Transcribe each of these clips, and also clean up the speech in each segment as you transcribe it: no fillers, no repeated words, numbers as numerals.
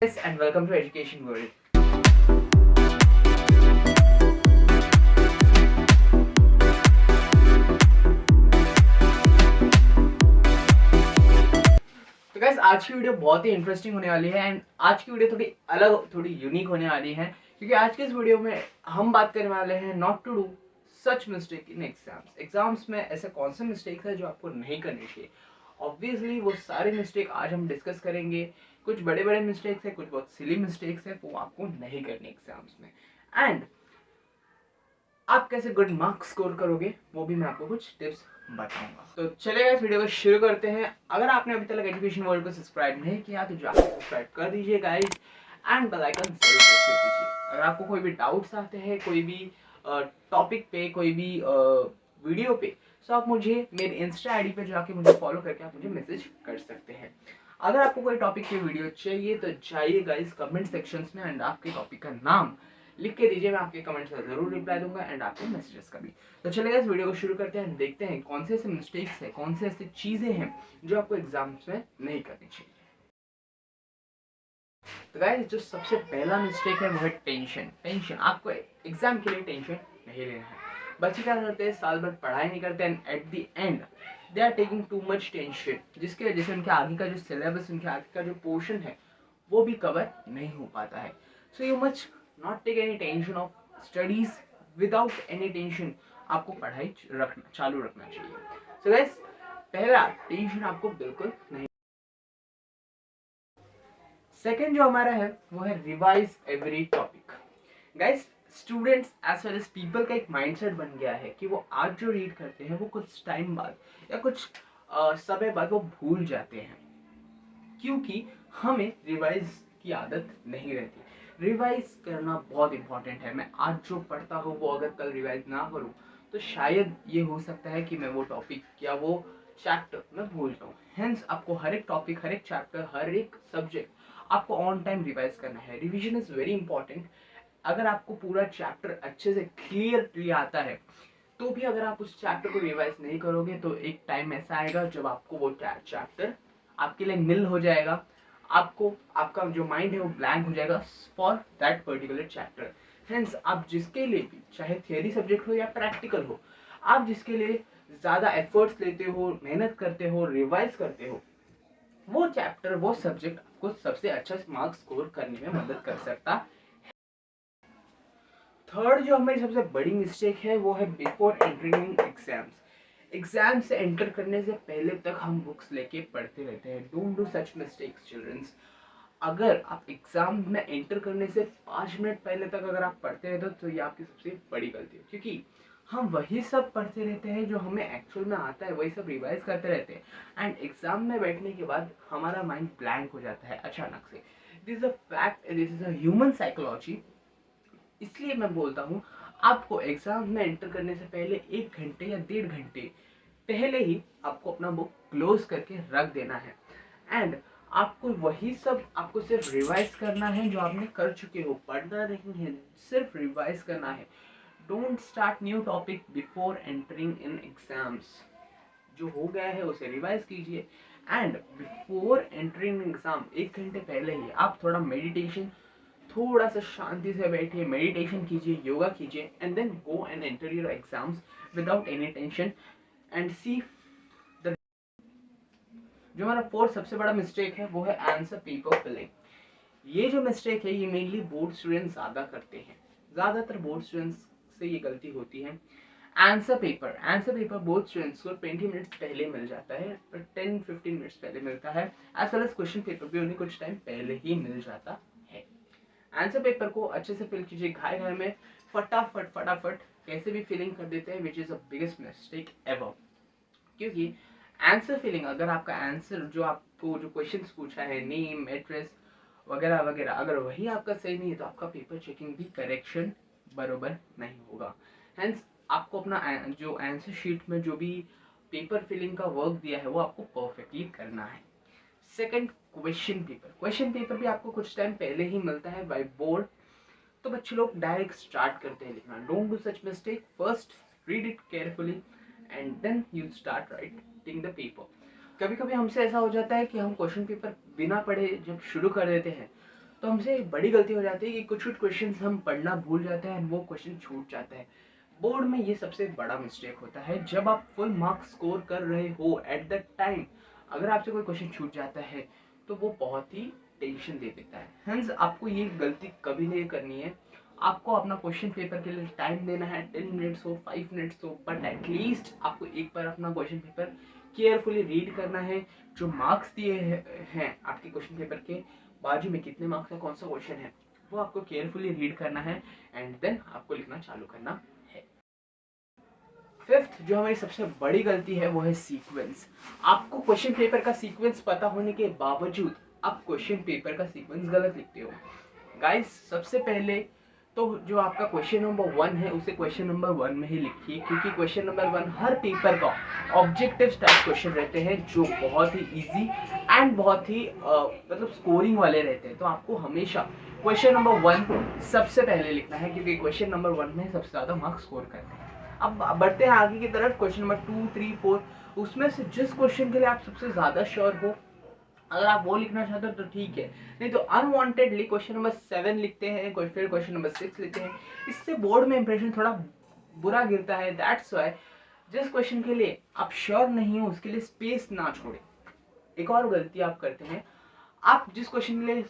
Yes, and welcome to Education World. तो guys आज की वीडियो बहुत ही इंटरेस्टिंग होने वाली है एंड आज की वीडियो थोड़ी अलग थोड़ी यूनिक होने वाली है क्योंकि आज के इस वीडियो में हम बात करने वाले हैं not to do such mistake in exams में ऐसे कौन से मिस्टेक्स है जो आपको नहीं करनी चाहिए। ऑब्वियसली वो सारे मिस्टेक आज हम डिस्कस करेंगे। कुछ बड़े बड़े मिस्टेक्स है, कुछ बहुत सिली मिस्टेक्स है, वो आपको नहीं करनी एग्जाम्स में। एंड आप कैसे गुड मार्क्स स्कोर करोगे वो भी मैं आपको कुछ टिप्स बताऊंगा। तो चलेगा इस वीडियो को शुरू करते हैं। अगर आपने अभी तक एजुकेशन वर्ल्ड को सब्सक्राइब नहीं किया तो जाकर सब्सक्राइब कर दीजिए गाइस एंड बेल आइकन जरूर प्रेस कर दीजिए। अगर आपको कोई भी डाउट्स आते हैं कोई भी टॉपिक पे कोई भी वीडियो पे तो आप मुझे मेरे इंस्टा आईडी पे जाके मुझे फॉलो करके आप मुझे मैसेज कर सकते हैं। अगर आपको कोई टॉपिक की वीडियो चाहिए तो जाइए गाइस कमेंट सेक्शंस में एंड आपके टॉपिक का नाम लिख के दीजिए। मैं आपके कमेंट्स का जरूर रिप्लाई दूंगा एंड आपके मैसेजेस का भी। तो चलिए इस वीडियो को शुरू करते हैं, देखते हैं कौन से ऐसे मिस्टेक्स है, कौन से ऐसी चीजें हैं जो आपको एग्जाम्स में नहीं करनी चाहिए। तो गाइस जो सबसे पहला मिस्टेक है वो है टेंशन। आपको एग्जाम के लिए टेंशन नहीं लेना है। बच्चे क्या करते हैं, साल भर पढ़ाई नहीं करते and at the end they are taking too much tension, जिसकी वजह से उनके आगे का जो सिलेबस, उनके आगे का जो पोर्शन है वो भी कवर नहीं हो पाता है। So you much not take any tension of studies. Without any tension आपको पढ़ाई चालू रखना चाहिए। सो गाइस पहला टेंशन आपको बिल्कुल नहीं। सेकेंड जो हमारा है वो है revise every topic. Guys students as well as people का एक माइंडसेट बन गया है कि वो आज जो रीड करते हैं वो कुछ टाइम बाद या कुछ समय बाद वो भूल जाते हैं, क्योंकि हमें रिवाइज की आदत नहीं रहती। रिवाइज करना बहुत इंपॉर्टेंट है। मैं आज जो पढ़ता हूँ वो अगर कल रिवाइज ना करूँ तो शायद ये हो सकता है कि मैं वो टॉपिक या वो चैप्टर मैं भूल जाऊँ। हेंस आपको हर एक टॉपिक, हर एक चैप्टर, हर एक सब्जेक्ट आपको ऑन टाइम रिवाइज करना है। Revision is very important. अगर आपको पूरा चैप्टर अच्छे से क्लियरली आता है तो भी अगर आप उस चैप्टर को रिवाइज नहीं करोगे तो एक टाइम ऐसा आएगा जब आपको वो चैप्टर आपके लिए निल हो जाएगा। आपको आपका जो माइंड है वो ब्लैंक हो जाएगा for that particular chapter. Friends आप जिसके लिए भी, चाहे थियरी सब्जेक्ट हो या प्रैक्टिकल हो, आप जिसके लिए ज़्यादा एफर्ट्स लेते हो, मेहनत करते हो, रिवाइज करते हो, वो चैप्टर, वो सब्जेक्ट आपको सबसे अच्छा मार्क्स स्कोर करने में मदद कर सकता। थर्ड जो हमारी सबसे बड़ी मिस्टेक है वो है बिफोर एंटरिंग एग्जाम्स। एग्जाम से एंटर करने से पहले तक हम बुक्स लेके पढ़ते रहते हैं। Don't do such mistakes childrens. अगर आप एग्जाम में एंटर करने से 5 मिनट पहले तक अगर आप पढ़ते रहते हो तो ये आपकी सबसे बड़ी गलती है, क्योंकि हम वही सब पढ़ते रहते हैं जो हमें एक्चुअल में आता है, वही सब रिवाइज करते रहते हैं एंड एग्जाम में बैठने के बाद हमारा माइंड ब्लैंक हो जाता है अचानक से। This is a fact, this is a human psychology. इसलिए मैं बोलता हूँ आपको एग्जाम में एंटर करने से पहले 1 घंटे या 1.5 घंटे पहले ही आपको अपना बुक क्लोज करके रख देना है एंड आपको वही सब आपको सिर्फ रिवाइज करना है जो आपने कर चुके हो। पढ़ना नहीं है, सिर्फ रिवाइज करना है। Don't start new topic before entering in exams. जो हो गया है उसे रिवाइज कीजिए एंड बिफोर एंटरिंग एग्जाम 1 घंटे पहले ही आप थोड़ा मेडिटेशन, थोड़ा सा शांति से बैठिए, मेडिटेशन कीजिए, योगा कीजिए and then go and enter your exams without any tension and see the. जो हमारा फोर्थ सबसे बड़ा मिस्टेक है वो है आंसर पेपर फिलिंग। ये जो मिस्टेक है ये मेनली बोर्ड स्टूडेंट्स ज्यादा करते हैं। ज्यादातर बोर्ड स्टूडेंट्स से ये गलती होती है। आंसर पेपर बोर्ड स्टूडेंट्स को 20 मिनट्स पहले मिल जाता है, 10-15 मिनट्स पहले मिलता है। As well as question paper भी उन्हें कुछ टाइम पहले ही मिल जाता है। आंसर पेपर को अच्छे से फिल कीजिए, घाई घाई में फटाफट फटाफट कैसे भी फिलिंग कर देते हैं, which is the biggest mistake ever. क्योंकि आंसर फिलिंग, अगर आपका आंसर जो आपको जो क्वेश्चंस पूछा है, नेम, एड्रेस वगैरह वगैरह, अगर वही आपका सही नहीं है तो आपका पेपर चेकिंग भी करेक्शन बरोबर नहीं होगा। हेंस आपको अपना जो आंसर शीट में जो भी पेपर फिलिंग का वर्क दिया है वो आपको परफेक्टली करना है। सेकंड, क्वेश्चन पेपर भी आपको कुछ टाइम पहले ही मिलता है बाय बोर्ड, तो बच्चे लोग डायरेक्ट स्टार्ट करते हैं लिखना। Don't do such mistake. First read it carefully and then you start writing the paper. कभी कभी हमसे ऐसा हो जाता है कि हम क्वेश्चन पेपर बिना पढ़े जब शुरू कर देते हैं तो हमसे एक बड़ी गलती हो जाती है कि कुछ कुछ क्वेश्चन हम पढ़ना भूल जाते हैं, वो क्वेश्चन छूट जाता है। बोर्ड में ये सबसे बड़ा मिस्टेक होता है। जब आप फुल मार्क्स स्कोर कर रहे हो एट द टाइम, अगर आपसे कोई क्वेश्चन छूट जाता है तो वो बहुत ही टेंशन दे देता है। हेंस आपको ये गलती कभी नहीं करनी है। आपको अपना क्वेश्चन पेपर के लिए टाइम देना है, 10 मिनट्स हो, 5 मिनट्स हो, बट एटलीस्ट आपको एक बार अपना क्वेश्चन पेपर केयरफुली रीड करना है। जो मार्क्स दिए हैं आपके क्वेश्चन पेपर के बाजू में कितने मार्क्स का कौन सा क्वेश्चन है, वो आपको केयरफुली रीड करना है एंड देन आपको लिखना चालू करना है। फिफ्थ जो हमारी सबसे बड़ी गलती है वो है सीक्वेंस। आपको क्वेश्चन पेपर का सीक्वेंस पता होने के बावजूद आप क्वेश्चन पेपर का सीक्वेंस गलत लिखते हो। गाइस सबसे पहले तो जो आपका क्वेश्चन नंबर 1 है उसे क्वेश्चन नंबर 1 में ही लिखिए, क्योंकि क्वेश्चन नंबर 1 हर पेपर का ऑब्जेक्टिव टाइप क्वेश्चन रहते हैं जो बहुत ही इजी एंड बहुत ही मतलब स्कोरिंग वाले रहते हैं। तो आपको हमेशा क्वेश्चन नंबर 1 सबसे पहले लिखना है, क्योंकि क्वेश्चन नंबर 1 में सबसे ज्यादा मार्क्स स्कोर करते हैं। अब बढ़ते हैं आगे की तरफ, क्वेश्चन नंबर 2, 3, 4, उसमें से जिस क्वेश्चन के लिए आप सबसे ज्यादा श्योर हो, अगर आप वो लिखना चाहते हो तो ठीक है, नहीं तो अनवांटेडली क्वेश्चन नंबर 7 लिखते हैं, फिर क्वेश्चन नंबर 6 लिखते हैं। इससे बोर्ड में इंप्रेशन थोड़ा बुरा गिरता है। दैट्स वाई जिस क्वेश्चन के लिए आप श्योर नहीं हो उसके लिए स्पेस ना छोड़े। एक और गलती आप करते हैं, आप जिस क्वेश्चन के लिए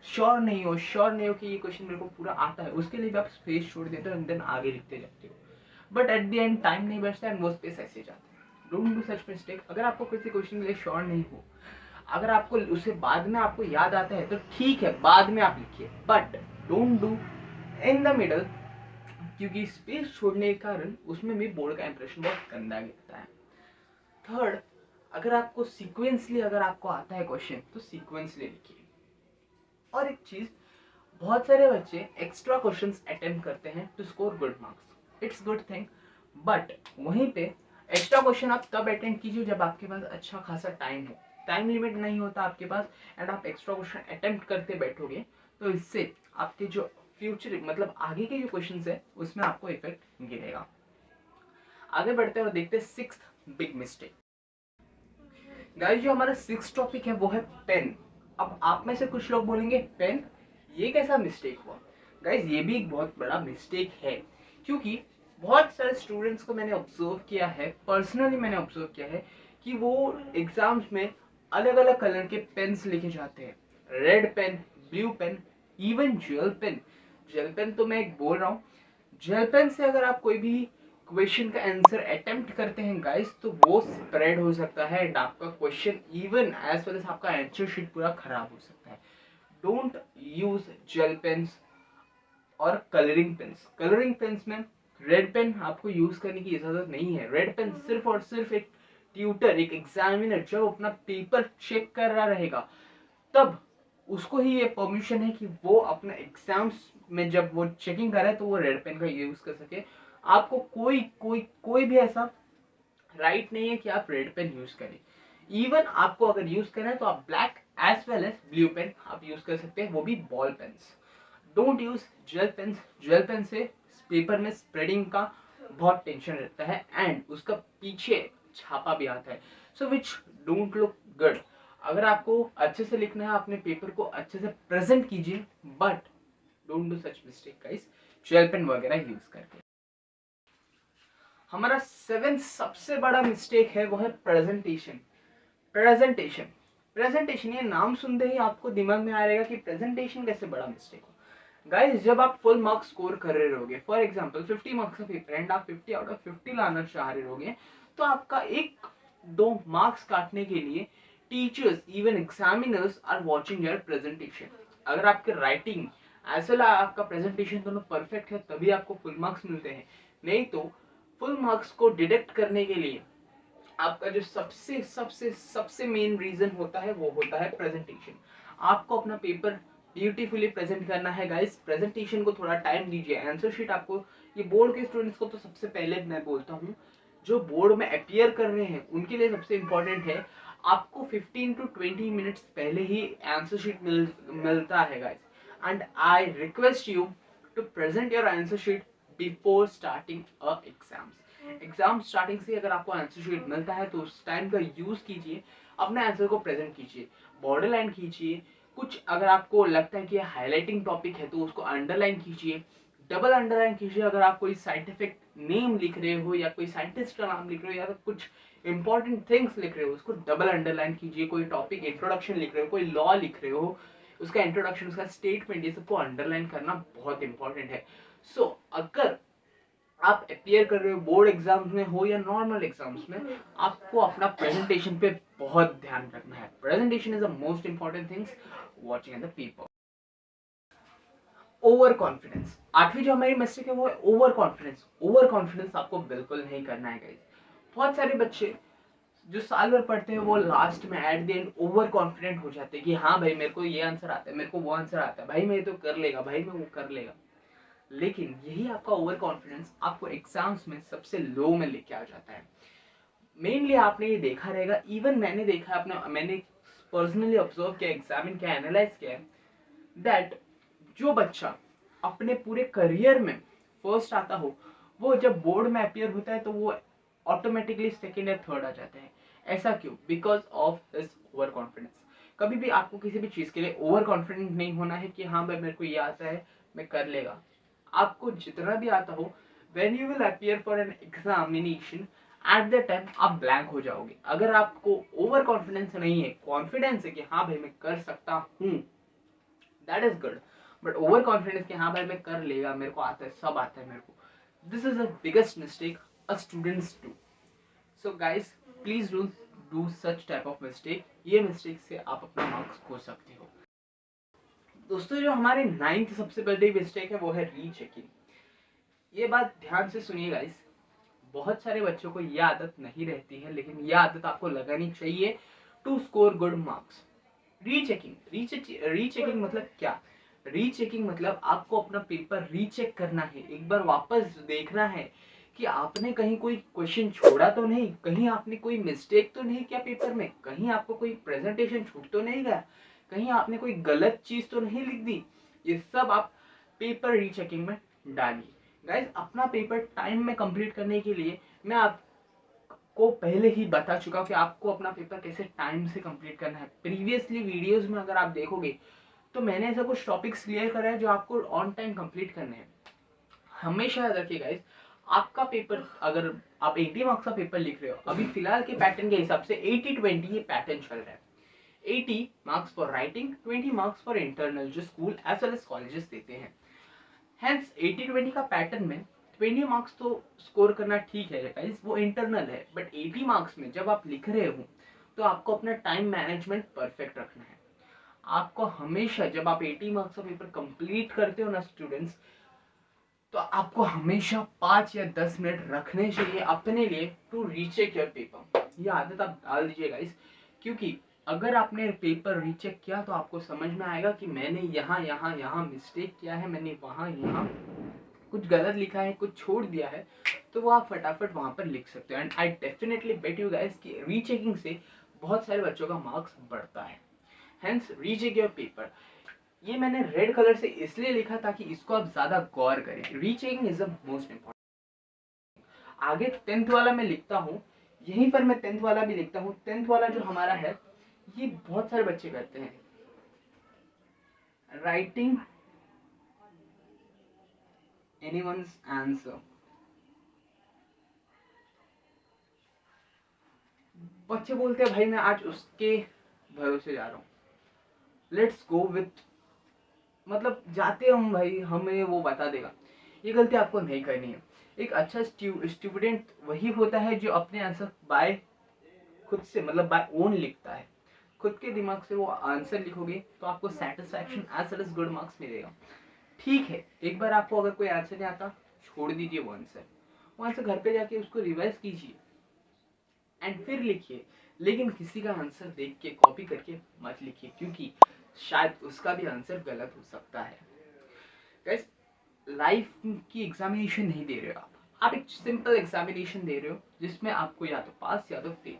श्योर नहीं हो कि ये क्वेश्चन मेरे को पूरा आता है, उसके लिए भी आप स्पेस छोड़ देते हो एंड देन आगे लिखते जाते हो, but at the and time नहीं बचता एंड वो स्पेस ऐसे जाता है। Don't do such mistake. अगर आपको किसी क्वेश्चन के लिए श्योर नहीं हो, अगर आपको उसे बाद में आपको याद आता है तो ठीक है, बाद में आप लिखिए, but don't do in the middle, क्योंकि स्पेस छोड़ने के कारण उसमें भी बोर्ड का इंप्रेशन बहुत गंदा गिरता है। थर्ड, अगर आपको सीक्वेंसली अगर आपको आता है क्वेश्चन तो सीक्वेंसली लिखिए। और एक चीज, बहुत सारे बच्चे एक्स्ट्रा क्वेश्चंस अटेम्प्ट करते हैं to score good marks. It's good thing, but वहीं पे एक्स्ट्रा क्वेश्चन आप तब अटेम्प्ट कीजिए जब आपके पास अच्छा खासा टाइम हो। टाइम लिमिट नहीं होता आपके पास एंड आप एक्स्ट्रा क्वेश्चन अटेम्प्ट करते बैठोगे तो इससे आपके जो फ्यूचर मतलब आगे के जो क्वेश्चंस है उसमें आपको इफेक्ट गिरेगा। आगे बढ़ते हैं और देखते हैं सिक्स्थ बिग मिस्टेक। गाइस जो हमारा सिक्स्थ टॉपिक है वो है पेन। अब आप में से कुछ लोग बोलेंगे पेन, ये कैसा मिस्टेक हुआ? गाइस ये भी एक बहुत बड़ा मिस्टेक है, क्योंकि बहुत सारे स्टूडेंट्स को मैंने ऑब्जर्व किया है, पर्सनली मैंने ऑब्जर्व किया है कि वो एग्जाम्स में अलग अलग कलर के पेन्स लेके जाते हैं। Red pen, blue pen, even gel pen. Gel pen तो मैं एक बोल रहा हूँ, जेल पेन से अगर आप कोई भी क्वेश्चन का आंसर अटेम्प्ट करते हैं गाइस तो वो स्प्रेड हो सकता है एंड आपका question even as well as आपका आंसर शीट पूरा खराब हो सकता है। डोंट यूज जेल पेन्स और कलरिंग पेन्स। कलरिंग पेन्स में रेड पेन आपको यूज करने की इजाजत नहीं है। रेड पेन सिर्फ और सिर्फ एक ट्यूटर, एक एग्जामिनर जब अपना पेपर चेक कर रहा रहेगा तब उसको ही ये परमिशन है कि वो अपने एग्जाम्स में जब वो चेकिंग करे तो वो रेड पेन का यूज कर सके। आपको कोई कोई कोई भी ऐसा राइट नहीं है कि आप रेड पेन यूज करें। इवन आपको अगर यूज करना है तो आप black as well as blue pen आप यूज कर सकते हैं, वो भी ball pens. Don't use gel pens. Gel pen से पेपर में स्प्रेडिंग का बहुत टेंशन रहता है एंड उसका पीछे छापा भी आता है, सो विच डोंट लुक गुड। अगर आपको अच्छे से लिखना है अपने पेपर को अच्छे से प्रेजेंट कीजिए, but don't do such mistake guys gel pen वगैरह यूज करके। हमारा सेवेंथ सबसे बड़ा मिस्टेक है वो है प्रेजेंटेशन। प्रेजेंटेशन प्रेजेंटेशन ये नाम सुनते ही आपको दिमाग में आ रहेगा कि प्रेजेंटेशन कैसे बड़ा मिस्टेक हो। गाइस जब आप फुल मार्क्स स्कोर कर रहे रहोगे, फॉर एग्जांपल 50 मार्क्स का पेपर एंड आप 50 आउट ऑफ 50 लाना चाह रहे रहोगे, तो आपका एक दो मार्क्स काटने के लिए teachers even examiners are watching your presentation. अगर आपके राइटिंग एज वेल आपका प्रेजेंटेशन दोनों परफेक्ट है तभी आपको फुल मार्क्स मिलते हैं, नहीं तो फुल मार्क्स को डिडक्ट करने के लिए आपका जो सबसे सबसे सबसे मेन रीजन होता है वो होता है प्रेजेंटेशन। आपको अपना पेपर ब्यूटीफुली प्रेजेंट करना है गाइस। प्रेजेंटेशन को थोड़ा टाइम दीजिए। आंसर शीट आपको, ये बोर्ड के स्टूडेंट्स को तो सबसे पहले मैं बोलता हूँ, जो बोर्ड में अपियर कर रहे हैं उनके लिए सबसे इंपॉर्टेंट है, आपको 15 टू 20 मिनट्स पहले ही आंसर शीट मिलता है guys, and I request you to present your answer sheet before starting a exams. Exam starting से अगर आपको आंसर शीट मिलता है तो उस टाइम का यूज कीजिए, अपने आंसर को प्रेजेंट कीजिए, बॉर्डर लाइन खींचिए, कुछ अगर आपको लगता है कि हाईलाइटिंग टॉपिक है तो उसको अंडरलाइन कीजिए, डबल अंडरलाइन कीजिए। अगर आप कोई साइंटिफिक नेम लिख रहे हो या कोई साइंटिस्ट का नाम लिख रहे हो या तो कुछ इंपॉर्टेंट थिंग्स लिख रहे हो उसको डबल अंडरलाइन कीजिए। कोई टॉपिक इंट्रोडक्शन लिख रहे हो, कोई लॉ लिख रहे हो, उसका इंट्रोडक्शन, उसका स्टेटमेंट, ये सबको अंडरलाइन करना बहुत इंपॉर्टेंट है। सो अगर आप अपियर कर रहे हो बोर्ड एग्जाम्स में हो या नॉर्मल एग्जाम्स में, आपको अपना प्रेजेंटेशन पे बहुत ध्यान रखना है। Presentation is the most important things watching in the paper. Over confidence, आठवीं जो हमारी मिस्टेक है वो है ओवर कॉन्फिडेंस। ओवर कॉन्फिडेंस आपको बिल्कुल नहीं करना है गाइस। बहुत सारे बच्चे जो साल भर पढ़ते हैं वो लास्ट में eight the and over confident हो जाते हैं कि हाँ भाई मेरे को ये आंसर आता है, मेरे को वो आंसर आता है, भाई मैं तो कर लेगा, भाई मैं वो कर लेगा। लेकिन यही आपका ओवर कॉन्फिडेंस आपको एग्जाम्स में सबसे लो में लेके आ जाता है। मेनली आपने ये देखा रहेगा, इवन मैंने देखा है, अपना मैंने पर्सनली ऑब्जर्व किया, एग्जामिन किया, एनालाइज किया, दैट जो बच्चा अपने पूरे करियर में फर्स्ट आता हो वो जब बोर्ड में अपियर होता है तो वो ऑटोमेटिकली सेकेंड या थर्ड आ जाता है। ऐसा क्यों? Because of this over confidence. कभी भी आपको किसी भी चीज के लिए ओवर कॉन्फिडेंट नहीं होना है कि हाँ भाई मेरे को ये आता है, मैं कर लेगा। आपको जितना भी आता हो, when you will appear for an examination, at that time आप ब्लैंक हो जाओगे। अगर आपको ओवर कॉन्फिडेंस नहीं है, कॉन्फिडेंस है कि हाँ भाई मैं कर सकता हूँ, that is good. But over confidence कि हाँ भाई मैं कर लेगा, मेरे को आता है, सब आता है मेरे को, this is the biggest mistake a students do. So guys please don't do such type of mistake. ये मिस्टेक से आप अपना मार्क्स खो सकते हो। दोस्तों जो हमारे नाइन्थ सबसे बड़ी मिस्टेक है वो है रीचेकिंग। ये बात ध्यान से सुनिए गाइस, बहुत सारे बच्चों को ये आदत नहीं रहती है, लेकिन ये आदत आपको लगानी चाहिए to score good marks. Rechecking, rechecking मतलब क्या? रीचेकिंग मतलब आपको अपना पेपर रीचेक करना है, एक बार वापस देखना है कि आपने कहीं कोई क्वेश्चन छोड़ा तो नहीं, कहीं आपने कोई मिस्टेक तो नहीं किया पेपर में, कहीं आपको कोई प्रेजेंटेशन छूट तो नहीं गया, कहीं आपने कोई गलत चीज तो नहीं लिख दी। ये सब आप पेपर रीचेकिंग में डालिए। गाइस अपना पेपर टाइम में कंप्लीट करने के लिए मैं आपको पहले ही बता चुका हूँ कि आपको अपना पेपर कैसे टाइम से कंप्लीट करना है। प्रीवियसली वीडियोस में अगर आप देखोगे तो मैंने ऐसा कुछ टॉपिक्स क्लियर करा है जो आपको ऑन टाइम कंप्लीट करने हैं। हमेशा याद रखिए गाइस, आपका पेपर अगर आप 80 मार्क्स का पेपर लिख रहे हो, अभी फिलहाल के पैटर्न के हिसाब से 80-20 ये पैटर्न चल रहा है। 80 marks for writing, 20 marks for internal जो school as well as colleges देते हैं। हेंस 80-20 का पैटर्न में 20 मार्क्स तो स्कोर करना ठीक है गाइस, वो इंटरनल है, बट 80 मार्क्स में जब आप लिख रहे हो तो आपको अपना टाइम मैनेजमेंट परफेक्ट रखना है। आपको हमेशा जब आप 80 मार्क्स का पेपर कंप्लीट करते हो ना स्टूडेंट्स, तो आपको हमेशा 5 या 10 मिनट रखने चाहिए अपने लिए टू रीचेक योर पेपर। ये आदत आप डाल दीजिए गाइस, क्योंकि अगर आपने पेपर रीचेक किया तो आपको समझ में आएगा कि मैंने यहाँ यहाँ यहाँ मिस्टेक किया है, मैंने वहाँ यहाँ कुछ गलत लिखा है, कुछ छोड़ दिया है, तो वो आप फटाफट वहां पर लिख सकते हो। And I definitely bet you guys कि रीचेकिंग से बहुत सारे बच्चों का मार्क्स बढ़ता है। Hence recheck your paper. ये मैंने रेड कलर से इसलिए लिखा ताकि इसको आप ज्यादा गौर करें। Rechecking is the most important. आगे 10th वाला मैं लिखता हूँ, यहीं पर मैं 10th वाला भी लिखता हूँ। 10th वाला जो हमारा है ये बहुत सारे बच्चे करते हैं, राइटिंग एनीवन्स आंसर। बच्चे बोलते हैं भाई मैं आज उसके भरोसे जा रहा हूँ, लेट्स गो विथ, मतलब जाते हम भाई हमें वो बता देगा। ये गलती आपको नहीं करनी है। एक अच्छा स्टूडेंट वही होता है जो अपने आंसर बाय खुद से, मतलब बाय ओन लिखता है। खुद के दिमाग से वो आंसर लिखोगे तो आपको satisfaction as well as good marks मिलेगा। ठीक है, एक बार आपको अगर कोई आंसर नहीं आता, छोड़ दीजिए वो आंसर, वो आंसर घर पे जाके उसको रिवाइज कीजिए एंड फिर लिखिए। लेकिन किसी का आंसर देख के कॉपी करके मत लिखिए, क्योंकि शायद उसका भी आंसर गलत हो सकता है। गाइस लाइफ की एग्जामिनेशन नहीं दे रहे हो आप एक सिंपल एग्जामिनेशन दे रहे हो जिसमें आपको या तो पास या तो फेल,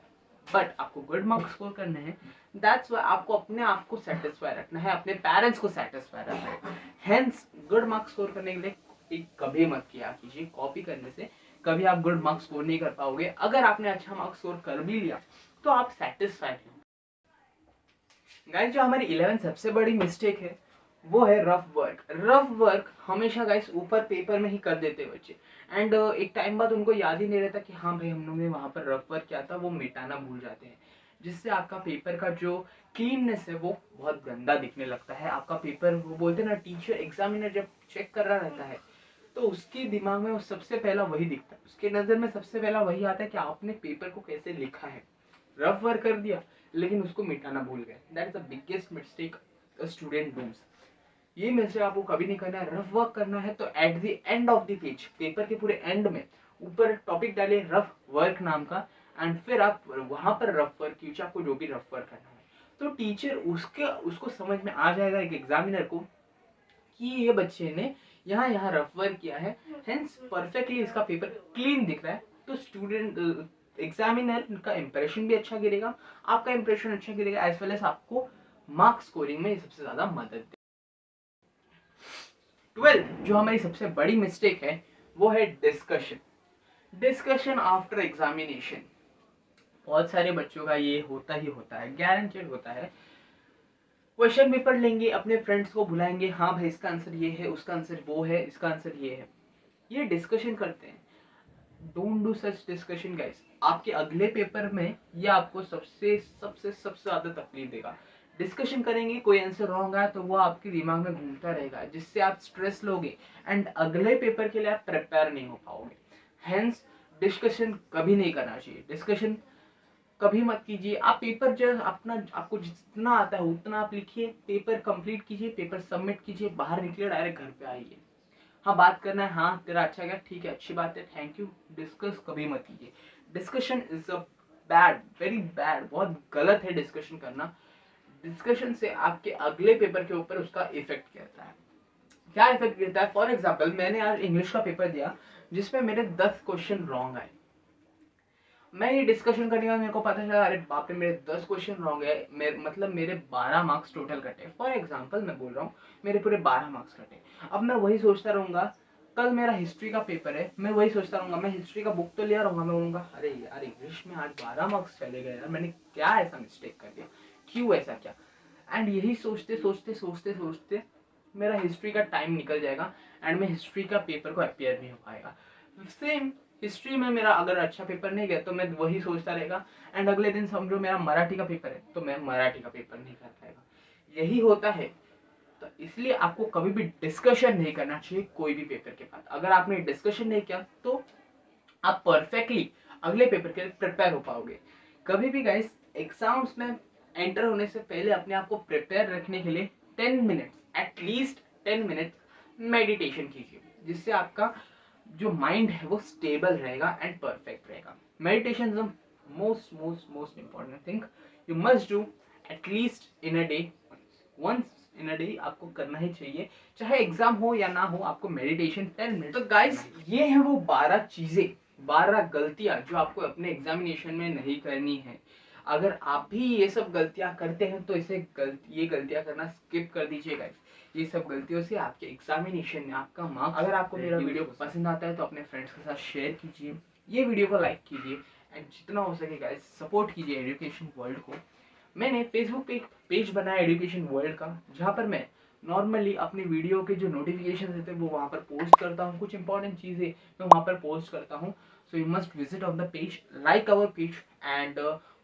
बट आपको गुड मार्क्स स्कोर करने हैं। दैट्स व्हाई आपको अपने आप को सेटिस्फाई रखना है, अपने पेरेंट्स को सेटिस्फाई रखना है। हेंस गुड मार्क्स स्कोर करने के लिए कभी मत किया कीजिए कॉपी करने से, कभी आप गुड मार्क्स स्कोर नहीं कर पाओगे। अगर आपने अच्छा मार्क्स स्कोर कर भी लिया तो आप सेटिस्फाइड हो। गाइस जो हमारी 11 सबसे बड़ी मिस्टेक है वो है रफ वर्क। रफ वर्क हमेशा गाइस ऊपर पेपर में ही कर देते बच्चे, एंड एक टाइम बाद उनको याद ही नहीं रहता कि हाँ भाई हम लोग ने वहां पर रफ वर्क किया था, वो मिटाना भूल जाते हैं, जिससे आपका पेपर का जो क्लीननेस है वो बहुत गंदा दिखने लगता है। आपका पेपर, वो बोलते हैं ना, टीचर एग्जामिनर जब चेक कर रहा रहता है तो उसके दिमाग में वो सबसे पहला वही दिखता है, उसके नजर में सबसे पहला वही आता है कि आपने पेपर को कैसे लिखा है। रफ वर्क कर दिया लेकिन उसको मिटाना भूल गए, that is the biggest mistake student does. ये मिस्टेक आपको कभी नहीं करना है। रफ वर्क करना है तो eight the end of the page, paper के पूरे एंड में ऊपर टॉपिक डालिए रफ वर्क नाम का, एंड फिर आप वहां पर रफ वर्क कीजिए, आपको जो भी रफ वर्क करना है। तो टीचर उसको समझ में आ जाएगा, एक एग्जामिनर को, कि ये बच्चे ने यहाँ यहाँ रफ वर्क किया है, हेंस परफेक्टली इसका पेपर क्लीन दिख रहा है। तो स्टूडेंट एग्जामिनर का इंप्रेशन भी अच्छा गिरेगा, आपका इंप्रेशन अच्छा गिरेगा, एज वेल एज आपको मार्क स्कोरिंग में सबसे ज्यादा मदद देगा। 12 जो हमारी सबसे बड़ी मिस्टेक है वो है डिस्कशन। Discussion after examination. बहुत सारे बच्चों का ये होता ही होता है, गारंटेड होता है। क्वेश्चन पेपर लेंगे, अपने फ्रेंड्स को बुलाएंगे, हाँ भाई इसका आंसर ये है, उसका आंसर वो है, इसका आंसर ये है, ये डिस्कशन करते हैं। Don't do such discussion guys. आपके अगले पेपर में ये आपको सबसे सबसे सबसे ज्यादा तकलीफ देगा। डिस्कशन करेंगे, कोई आंसर रॉन्ग आया तो वो आपके दिमाग में घूमता रहेगा, जिससे आप स्ट्रेस लोगे एंड अगले पेपर के लिए आप प्रिपेयर नहीं हो पाओगे। हेंस डिस्कशन कभी नहीं करना चाहिए। डिस्कशन कभी मत कीजिए। आप पेपर जो अपना, आपको जितना आता है उतना आप लिखिए, पेपर कंप्लीट कीजिए, पेपर सबमिट कीजिए, बाहर निकलिए, डायरेक्ट घर पे आइए। हाँ बात करना है, हाँ तेरा अच्छा गया, ठीक है, अच्छी बात है, थैंक यू। डिस्कस कभी मत कीजिए। Discussion is a bad, very bad, बहुत गलत है डिस्कशन करना। डिस्कशन से आपके अगले पेपर के ऊपर उसका इफेक्ट गिरता है। क्या इफेक्ट गिरता है? फॉर एग्जाम्पल मैंने आज इंग्लिश का पेपर दिया जिसमें मेरे 10 क्वेश्चन रॉन्ग आए। मैं ये डिस्कशन करने के बाद मेरे को पता चला, अरे बाप रे मेरे 10 क्वेश्चन रॉन्ग है, मतलब मेरे 12 मार्क्स टोटल कटे। फॉर एग्जांपल मैं बोल रहा हूँ, मेरे पूरे 12 मार्क्स कटे। अब मैं वही सोचता रहूंगा, कल मेरा हिस्ट्री का पेपर है, मैं वही सोचता रहूंगा, मैं हिस्ट्री का बुक तो लिया रहूंगा, मैं बोलूंगा अरे यार इंग्लिश में आज 12 मार्क्स चले गए यार, मैंने क्या ऐसा मिस्टेक कर दिया, क्यों ऐसा क्या। एंड यही सोचते सोचते सोचते सोचते मेरा हिस्ट्री का टाइम निकल जाएगा एंड मैं हिस्ट्री का पेपर को अपियर नहीं हो पाएगा। सेम हिस्ट्री में मेरा अगर अच्छा पेपर नहीं गया तो मैं वही सोचता रहेगा, एंड अगले दिन समझो मेरा मराठी का पेपर है तो मैं मराठी का पेपर नहीं कर पाएगा। यही होता है। तो इसलिए आपको कभी भी डिस्कशन नहीं करना चाहिए कोई भी पेपर के बाद। अगर आपने डिस्कशन नहीं किया तो आप परफेक्टली अगले पेपर के लिए प्रिपेयर हो पाओगे। कभी भी गाइस एग्जाम्स में एंटर होने से पहले अपने आप को प्रिपेयर रखने के लिए 10 मिनट्स, एटलीस्ट 10 मिनट्स मेडिटेशन कीजिए, जिससे आपका जो माइंड है वो स्टेबल रहेगा एंड परफेक्ट रहेगा। Meditation is the most most most important thing you must do at least in a day. Once in a day आपको करना ही चाहिए, चाहे एग्जाम हो या ना हो, आपको मेडिटेशन 10 मिनट। तो गाइस ये है वो 12 चीजें, 12 गलतियां जो आपको अपने एग्जामिनेशन में नहीं करनी है। अगर आप भी ये सब गलतियां करते हैं तो ये गलतियां करना स्किप कर दीजिए गाइस। ये सब गलतियों से आपके एग्जामिनेशन में आपका मार्क्स। अगर आपको मेरा वीडियो पसंद आता है तो अपने फ्रेंड्स के साथ शेयर कीजिए, ये वीडियो को लाइक कीजिए, एंड जितना हो सके गाइस सपोर्ट कीजिए एजुकेशन वर्ल्ड को। मैंने फेसबुक पे एक पेज बनाया एजुकेशन वर्ल्ड का, जहाँ पर मैं नॉर्मली अपनी वीडियो के जो नोटिफिकेशन रहते हैं वो वहाँ पर पोस्ट करता हूँ, कुछ इंपॉर्टेंट चीज़ें मैं वहाँ पर पोस्ट करता हूँ। So you must visit on the page, like our page, and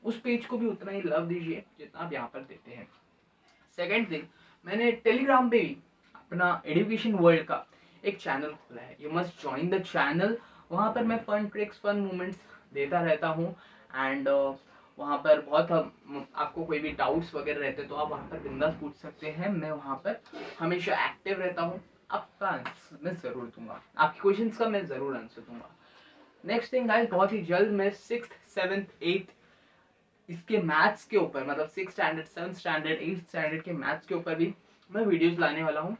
उस पेज को भी उतना ही लव दीजिए जितना आप यहाँ पर देते हैं। सेकेंड थिंग, मैंने टेलीग्राम पे भी अपना एजुकेशन वर्ल्ड का एक चैनल खोला है, you must join the channel. वहाँ पर मैं फन ट्रिक्स, फन मोमेंट्स देता रहता हूँ, एंड वहाँ पर बहुत आपको कोई भी डाउट्स वगैरह रहते तो आप वहाँ पर बिंदास पूछ सकते हैं। मैं वहाँ पर हमेशा एक्टिव रहता हूँ, आपका आंसर मैं ज़रूर दूंगा, आपके क्वेश्चंस का मैं ज़रूर आंसर दूंगा। नेक्स्ट थिंग गाइस, बहुत ही जल्द मैं 6th 7th 8th इसके मैथ्स के ऊपर, मतलब 6th standard 7th standard 8th standard के मैथ्स के ऊपर भी मैं वीडियोस लाने वाला हूँ।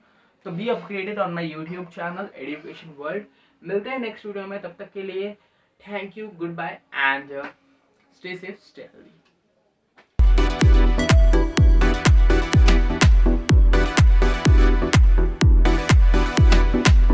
तो be upgraded on my YouTube channel education world. मिलते हैं नेक्स्ट वीडियो में, तब तक के लिए thank you, good bye, and stay safe, stay healthy.